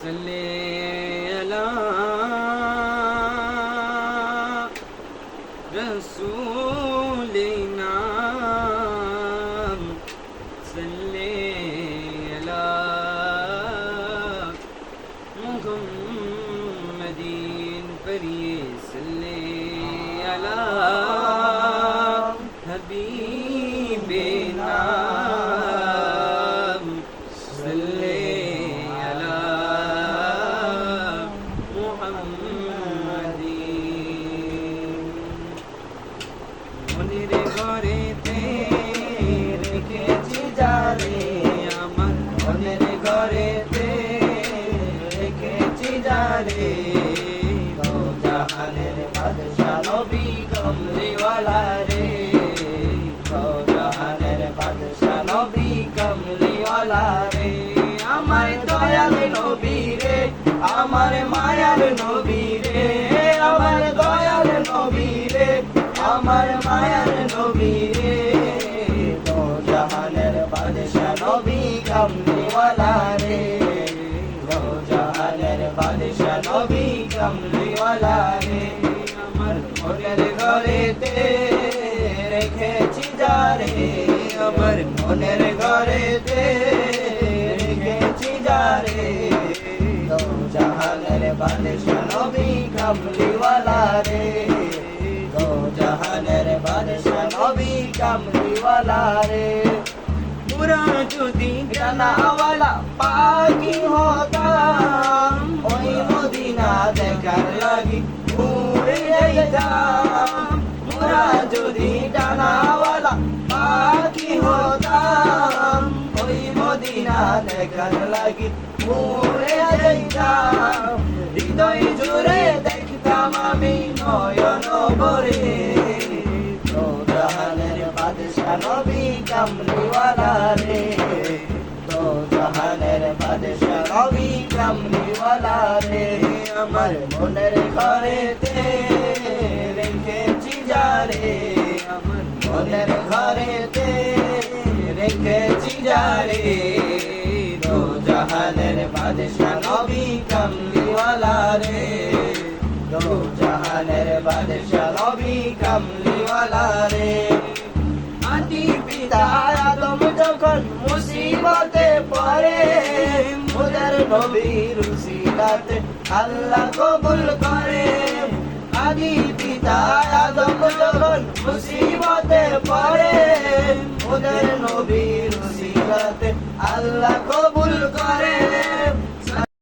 صلی علی رسولنا صلی علی محمدین پڑھیے صلی علی حبیبنا মনের ঘরেতে রেখেছি যারে আমার মনের ঘরেতে রেখেছি যারে দো জাহানের বাদশা নবী কমলিওয়ালা রে দো জাহানের বাদশা নবী কমলিওয়ালা রে আমার দয়াল নবী রে আমার মায়ার নবী রে আমার দয়াল নবী রে আমার মায়ার নবী রে দো জাহানের বাদশা নবী কমলিওয়ালা রে দো জাহানের বাদশা নবী কমলিওয়ালা রে আমার মনের ঘরেতে রেখেছি যারে আমার মনের ঘরেতে রেখেছি যারে দো জাহানের বাদশা নবী কমলিওয়ালা রে দো জাহানের বাদশা নবী কমলিওয়ালা রে পুরা যদি জানাওয়ালা পাখি হতাম ওই মদিনা দেখার লাগি উড়ে যাইতাম পুরা যদি জানাওয়ালা পাখি হতাম ওই মদিনা দেখার লাগি উড়ে যাইতাম হৃদয় জুড়ে দেখতাম আমি নয়ন ভরে দো জাহানের বাদশা নবী কমলিওয়ালা রে দো জাহানের বাদশা নবী কমলিওয়ালা রে আমার মনের ঘরেতে রেখেছি যারে আমার মনের ঘরেতে রেখেছি যারে দো জাহানের বাদশা নবী কমলিওয়ালা রে দো জাহানের বাদশা নবী কমলিওয়ালা রে আদি পিতা আদম যখন মুসিবতে পড়ে মোদের নবীর উসিলাতে আল্লাহ কবুল করে আদি পিতা আদম যখন মুসিবতে পড়ে মোদের নবীর উসিলাতে আল্লাহ কবুল করে